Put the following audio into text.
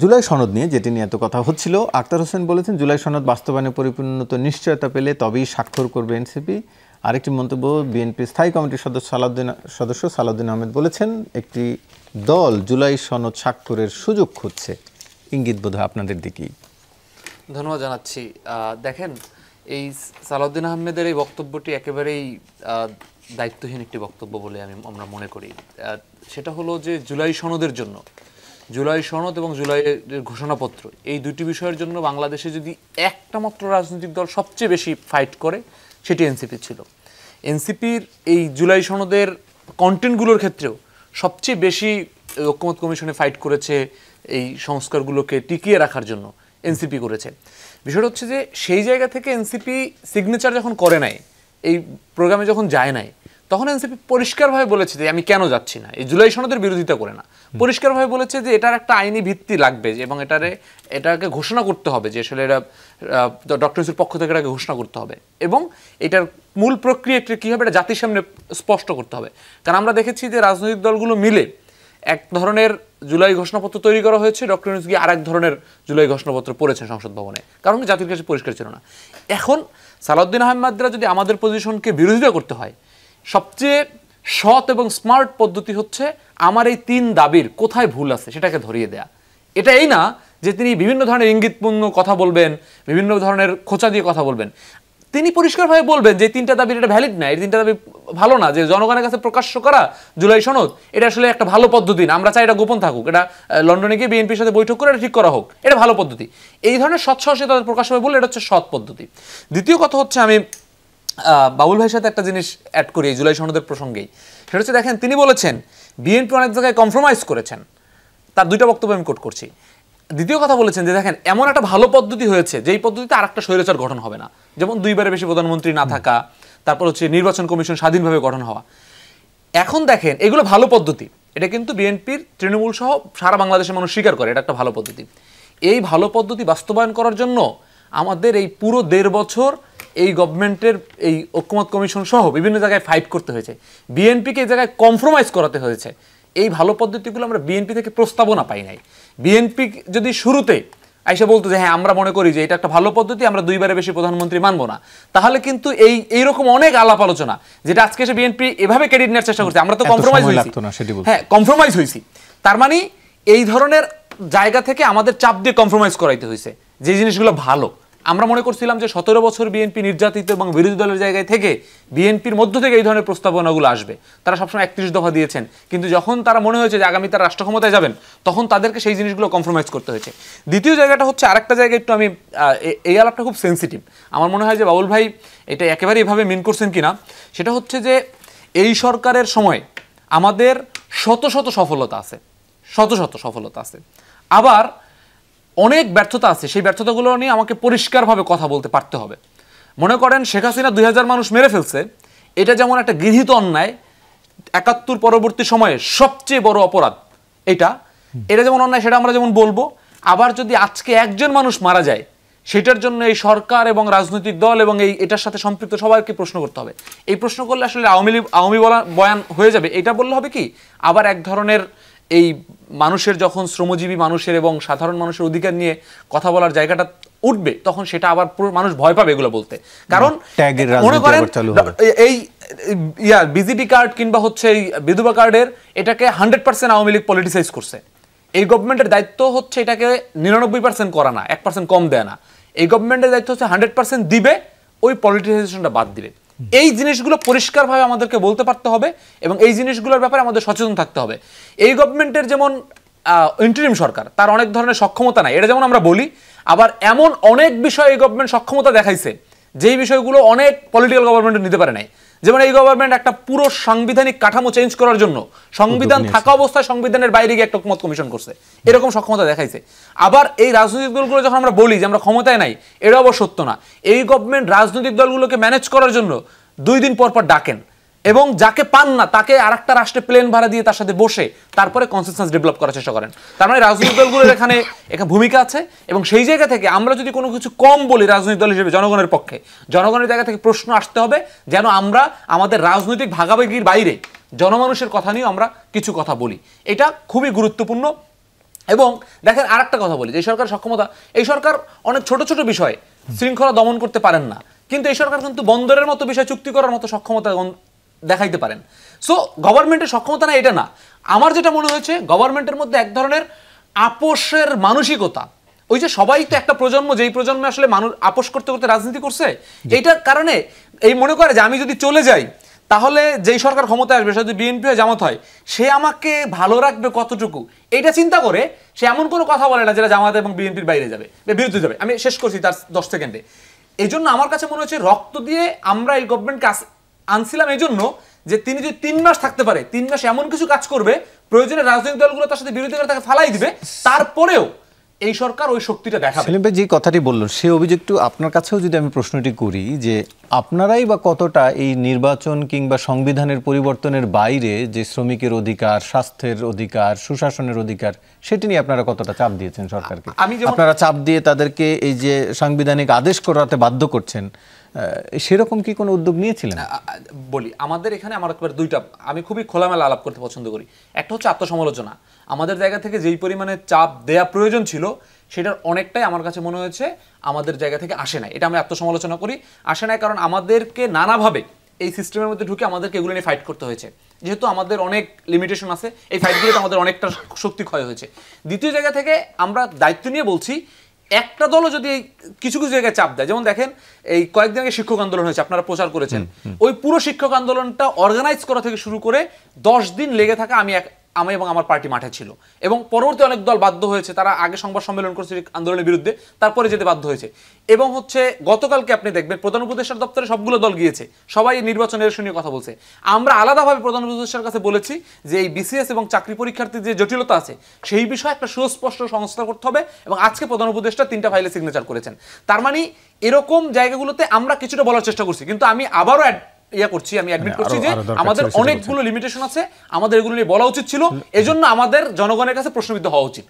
জুলাই সনদ নিয়ে যেটি নিয়ে এত কথা হচ্ছিল, আক্তার হোসেন বলেছেন জুলাই সনদ বাস্তবায়নে পরিপূর্ণত নিশ্চয়তা পেলে তবেই স্বাক্ষর করবে এনসিপি। আরেকটি মন্তব্য, বিএনপি স্থায়ী কমিটির সদস্য সালাউদ্দিন আহমেদ বলেছেন একটি দল জুলাই সনদ স্বাক্ষরের সুযোগ খুঁজছে, ইঙ্গিত বোধহয় আপনাদের দিকেই। ধন্যবাদ জানাচ্ছি। দেখেন, এই সালাউদ্দিন আহমেদের এই বক্তব্যটি একেবারেই দায়িত্বহীন একটি বক্তব্য বলে আমরা মনে করি। সেটা হলো যে জুলাই সনদের জন্য, জুলাই সনদ এবং জুলাইয়ের ঘোষণাপত্র, এই দুটি বিষয়ের জন্য বাংলাদেশে যদি একটা মাত্র রাজনৈতিক দল সবচেয়ে বেশি ফাইট করে সেটি এনসিপি ছিল। এনসিপির এই জুলাই সনদের কন্টেন্টগুলোর ক্ষেত্রেও সবচেয়ে বেশি ঐক্যমত্য কমিশনে ফাইট করেছে এই সংস্কারগুলোকে টিকিয়ে রাখার জন্য এনসিপি করেছে। বিষয়টা হচ্ছে যে সেই জায়গা থেকে এনসিপি সিগনেচার যখন করে নাই, এই প্রোগ্রামে যখন যায় নাই, তখন এনসিপি পরিষ্কারভাবে বলেছে যে আমি কেন যাচ্ছি না, এই জুলাই সনদের বিরোধিতা করে না, পরিষ্কারভাবে বলেছে যে এটার একটা আইনি ভিত্তি লাগবে এবং এটাকে ঘোষণা করতে হবে যে আসলে এটা ডক্টর ইউনূসের পক্ষ থেকে এটাকে ঘোষণা করতে হবে এবং এটার মূল প্রক্রিয়াটা কী হবে এটা জাতির সামনে স্পষ্ট করতে হবে। কারণ আমরা দেখেছি যে রাজনৈতিক দলগুলো মিলে এক ধরনের জুলাই ঘোষণাপত্র তৈরি করা হয়েছে, ডক্টর ইউনূস গিয়ে আরেক ধরনের জুলাই ঘোষণাপত্র পড়েছেন সংসদ ভবনে, কারণ জাতির কাছে পরিষ্কার ছিল না। এখন সালাউদ্দিন আহমেদরা যদি আমাদের পজিশনকে বিরোধিতা করতে হয়, সবচেয়ে সৎ এবং স্মার্ট পদ্ধতি হচ্ছে আমার এই তিন দাবির কোথায় ভুল আছে সেটাকে ধরিয়ে দেয়া। এটা এই না যে তিনি বিভিন্ন ধরনের ইঙ্গিতপূর্ণ কথা বলবেন, বিভিন্ন ধরনের খোঁচা দিয়ে কথা বলবেন। তিনি পরিষ্কারভাবে বলবেন যে তিনটা দাবির এটা ভ্যালিড না, এই তিনটা দাবি ভালো না, যে জনগণের কাছে প্রকাশ্য করা জুলাই সনদ এটা আসলে একটা ভালো পদ্ধতি না, আমরা চাই এটা গোপন থাকুক, এটা লন্ডনে গিয়ে বিএনপির সাথে বৈঠক করে এটা ঠিক করা হোক, এটা ভালো পদ্ধতি। এই ধরনের সৎসাহসে তাদের প্রকাশ্যভাবে বললে এটা হচ্ছে সৎ পদ্ধতি। দ্বিতীয় কথা হচ্ছে, আমি বাবুল ভাইয়ের সাথে একটা জিনিস অ্যাড করি এই জুলাই সনদের প্রসঙ্গেই, সেটা হচ্ছে দেখেন তিনি বলেছেন বিএনপি অনেক জায়গায় কম্প্রোমাইজ করেছেন, তার দুইটা বক্তব্য আমি কোট করছি। দ্বিতীয় কথা বলেছেন যে দেখেন এমন একটা ভালো পদ্ধতি হয়েছে যেই পদ্ধতিতে আর একটা স্বৈরাচার গঠন হবে না, যেমন দুইবারের বেশি প্রধানমন্ত্রী না থাকা, তারপর হচ্ছে নির্বাচন কমিশন স্বাধীনভাবে গঠন হওয়া। এখন দেখেন এগুলো ভালো পদ্ধতি, এটা কিন্তু বিএনপির তৃণমূল সহ সারা বাংলাদেশের মানুষ স্বীকার করে এটা একটা ভালো পদ্ধতি। এই ভালো পদ্ধতি বাস্তবায়ন করার জন্য আমাদের এই পুরো 1.5 বছর এই গভর্নমেন্টের এই ঐক্যমত্য কমিশন সহ বিভিন্ন জায়গায় ফাইট করতে হয়েছে, বিএনপিকে এই জায়গায় কম্প্রোমাইজ করাতে হয়েছে। এই ভালো পদ্ধতিগুলো আমরা বিএনপি থেকে প্রস্তাবনা পাই নাই। বিএনপি যদি শুরুতে আইসা বলতো যে হ্যাঁ আমরা মনে করি যে এটা একটা ভালো পদ্ধতি, আমরা দুইবারে বেশি প্রধানমন্ত্রী মানবো না, তাহলে কিন্তু এইরকম অনেক আলাপ আলোচনা যেটা আজকে এসে বিএনপি এভাবে ক্রেডিট নেওয়ার চেষ্টা করছে, আমরা তো কম্প্রোমাইজ হয়েছি, হ্যাঁ কম্প্রোমাইজ হয়েছি, তার মানে এই ধরনের জায়গা থেকে আমাদের চাপ দিয়ে কম্প্রোমাইজ করাইতে হয়েছে যে জিনিসগুলো ভালো। আমরা মনে করছিলাম যে 17 বছর বিএনপি নির্যাতিত এবং বিরোধী দলের জায়গায় থেকে বিএনপির মধ্য থেকে এই ধরনের প্রস্তাবনাগুলো আসবে। তারা সবসময় 31 দফা দিয়েছেন, কিন্তু যখন তারা মনে হয়েছে যে আগামী তারা রাষ্ট্র ক্ষমতায় যাবেন তখন তাদেরকে সেই জিনিসগুলো কম্প্রোমাইজ করতে হয়েছে। দ্বিতীয় জায়গাটা হচ্ছে আরেকটা জায়গায় একটু আমি এই আলাপটা খুব সেন্সিটিভ, আমার মনে হয় যে বাবুল ভাই এটা একেবারে এভাবে মিন করছেন কিনা, সেটা হচ্ছে যে এই সরকারের সময় আমাদের শত শত সফলতা আছে, শত শত সফলতা আছে, আবার অনেক ব্যর্থতা আছে, সেই ব্যর্থতাগুলো নিয়ে আমাকে পরিষ্কারভাবে কথা বলতে পারতে হবে। মনে করেন শেখ হাসিনা 2000 মানুষ মেরে ফেলছে, এটা যেমন একটা গৃহীত অন্যায়, 71 পরবর্তী সময়ে সবচেয়ে বড় অপরাধ এটা যেমন অন্যায় সেটা আমরা যেমন বলবো, আবার যদি আজকে একজন মানুষ মারা যায় সেটার জন্য এই সরকার এবং রাজনৈতিক দল এবং এটার সাথে সম্পৃক্ত সবাইকে প্রশ্ন করতে হবে। এই প্রশ্ন করলে আসলে আওয়ামী বয়ান হয়ে যাবে, এটা বললে হবে কি আবার এক ধরনের এই মানুষের যখন শ্রমজীবী মানুষের এবং সাধারণ মানুষের অধিকার নিয়ে কথা বলার জায়গাটা উঠবে তখন সেটা আবার পুরো মানুষ ভয় পাবে এগুলো বলতে। কারণ মনে করেন এই বিজিটি কার্ড কিংবা হচ্ছে এই বিধবা কার্ডের এটাকে 100% আওয়ামী লীগ পলিটিসাইজ করছে। এই গভর্নমেন্টের দায়িত্ব হচ্ছে এটাকে 99% করা না, 1% কম দেয় না। এই গভর্নমেন্টের দায়িত্ব হচ্ছে 100% দিবে, ওই পলিটিসাইজেশনটা বাদ দিবে। এই জিনিসগুলো পরিষ্কারভাবে আমাদেরকে বলতে পারতে হবে এবং এই জিনিসগুলোর ব্যাপারে আমাদের সচেতন থাকতে হবে। এই গভর্নমেন্টের যেমন ইন্টারিম সরকার, তার অনেক ধরনের সক্ষমতা নাই, এটা যেমন আমরা বলি, আবার এমন অনেক বিষয় এই গভর্নমেন্ট সক্ষমতা দেখাইছে যেই বিষয়গুলো অনেক পলিটিক্যাল গভর্নমেন্ট নিতে পারে নাই। যেমন এই গভর্নমেন্ট একটা পুরো সাংবিধানিক কাঠামো চেঞ্জ করার জন্য সংবিধান থাকা অবস্থায় সংবিধানের বাইরে গিয়ে একটা ঐক্যমত্য কমিশন করছে, এরকম সক্ষমতা দেখাইছে। আবার এই রাজনৈতিক দলগুলো যখন আমরা বলি যে আমরা ক্ষমতায় নাই, এটা অবশ্য সত্য না। এই গভর্নমেন্ট রাজনৈতিক দলগুলোকে ম্যানেজ করার জন্য 2 দিন পর পর ডাকেন এবং যাকে পান না তাকে আরেকটা রাষ্ট্রে প্লেন ভাড়া দিয়ে তার সাথে বসে তারপরে কনসেনসাস ডেভেলপ করার চেষ্টা করেন। তার মানে রাজনৈতিক দলগুলোর এখানে ভূমিকা আছে এবং সেই জায়গা থেকে আমরা যদি কোনো কিছু কম বলি রাজনৈতিক দল হিসেবে জনগণের পক্ষে, জনগণের জায়গা থেকে প্রশ্ন আসতে হবে যেন আমরা আমাদের রাজনৈতিক ভাগাভাগির বাইরে জনমানুষের কথা নিয়ে আমরা কিছু কথা বলি। এটা খুবই গুরুত্বপূর্ণ এবং দেখেন আরেকটা কথা বলি, যে এই সরকার সক্ষমতা, এই সরকার অনেক ছোট ছোট বিষয় শৃঙ্খলা দমন করতে পারেন না, কিন্তু এই সরকার কিন্তু বন্দরের মতো বিষয় চুক্তি করার মতো সক্ষমতা দেখাইতে পারেন। সো গভর্নমেন্টের সক্ষমতা না এটা না, আমার যেটা মনে হয়েছে গভর্নমেন্টের মধ্যে এক ধরনের আপোষের মানসিকতা, ওই যে সবাই তো একটা প্রজন্ম, যেই প্রজন্মে আসলে মানুষ আপোষ করতে করতে রাজনীতি করছে, এইটার কারণে এই মনে করে যে আমি যদি চলে যাই তাহলে যেই সরকার ক্ষমতায় আসবে, সে যদি বিএনপি হয় জামাত হয়, সে আমাকে ভালো রাখবে কতটুকু, এইটা চিন্তা করে সে এমন কোনো কথা বলে না যেটা জামাত এবং বিএনপির বাইরে যাবে, বিরুদ্ধে যাবে। আমি শেষ করছি তার 10 সেকেন্ডে। এই জন্য আমার কাছে মনে হচ্ছে রক্ত দিয়ে আমরা এই গভর্নমেন্টকে আনছিলাম এই জন্য যে তিনি যদি 3 মাস থাকতে পারে, 3 মাস এমন কিছু কাজ করবে, প্রয়োজনে রাজনৈতিক দলগুলো তার সাথে বিরোধী করে তাকে ফালাই দিবে, তারপরেও এই সরকার ওই শক্তিটা দেখাবে। সেলিম ভাই যে কথাটি বললেন সে অভিযোগটু আপনার কাছেও যদি আমি প্রশ্নটি করি, যে আপনারাই বা কতটা এই নির্বাচন কিংবা সংবিধানের পরিবর্তনের বাইরে যে শ্রমিকের অধিকার, স্বাস্থ্যের অধিকার, সুশাসনের অধিকার, সেটি নিয়ে আপনারা কতটা চাপ দিয়েছেন সরকারকে? আপনারা চাপ দিয়ে তাদেরকে এই যে সাংবিধানিক আদেশ করাতে বাধ্য করছেন, সেরকম কি কোনো উদ্যোগ নিয়েছিলেন? বলি, আমাদের এখানে আমার একবার দুইটা, আমি খুবই খোলামেলা আলাপ করতে পছন্দ করি। একটা হচ্ছে আত্মসমালোচনা, আমাদের জায়গা থেকে যেই পরিমাণে চাপ দেয়া প্রয়োজন ছিল সেটার অনেকটাই আমার কাছে মনে হয়েছে আমাদের জায়গা থেকে আসে নাই, এটা আমি আত্মসমালোচনা করি। আসে নাই কারণ আমাদেরকে নানাভাবে এই সিস্টেমের মধ্যে ঢুকে আমাদেরকে এগুলো নিয়ে ফাইট করতে হয়েছে, যেহেতু আমাদের অনেক লিমিটেশন আছে, এই ফাইটগুলোতে আমাদের অনেকটা শক্তি ক্ষয় হয়েছে। দ্বিতীয় জায়গা থেকে আমরা দায়িত্ব নিয়ে বলছি, একটা দলও যদি কিছু কিছু জায়গায় চাপ দেয়, যেমন দেখেন এই কয়েকদিন আগে শিক্ষক আন্দোলন হয়েছে, আপনারা প্রচার করেছেন, ওই পুরো শিক্ষক আন্দোলনটা অর্গানাইজ করা থেকে শুরু করে 10 দিন লেগে থাকা আমি এবং আমার পার্টি মাঠে ছিল, এবং পরবর্তী অনেক দল বাধ্য হয়েছে, তারা আগে সংবাদ সম্মেলন করেছে আন্দোলনের বিরুদ্ধে, তারপরে যেতে বাধ্য হয়েছে। এবং হচ্ছে গতকালকে আপনি দেখবেন প্রধান উপদেষ্টার দপ্তরে সবগুলো দল গিয়েছে, সবাই নির্বাচনের ইস্যু নিয়ে কথা বলছে। আমরা আলাদাভাবে প্রধান উপদেষ্টার কাছে বলেছি যে এই বিসিএস এবং চাকরি পরীক্ষার্থীর যে জটিলতা আছে সেই বিষয়ে একটা সুস্পষ্ট সংস্কার করতে হবে, এবং আজকে প্রধান উপদেষ্টা 3টা ফাইলে সিগনেচার করেছেন। তার মানে এরকম জায়গাগুলোতে আমরা কিছুটা বলার চেষ্টা করছি, কিন্তু আমি আবারও আমি অ্যাডমিট করছি যে আমাদের অনেকগুলো লিমিটেশন আছে, আমাদের এগুলো নিয়ে বলা উচিত ছিল, এজন্য আমাদের জনগণের কাছে প্রশ্নবিদ্ধ হওয়া উচিত।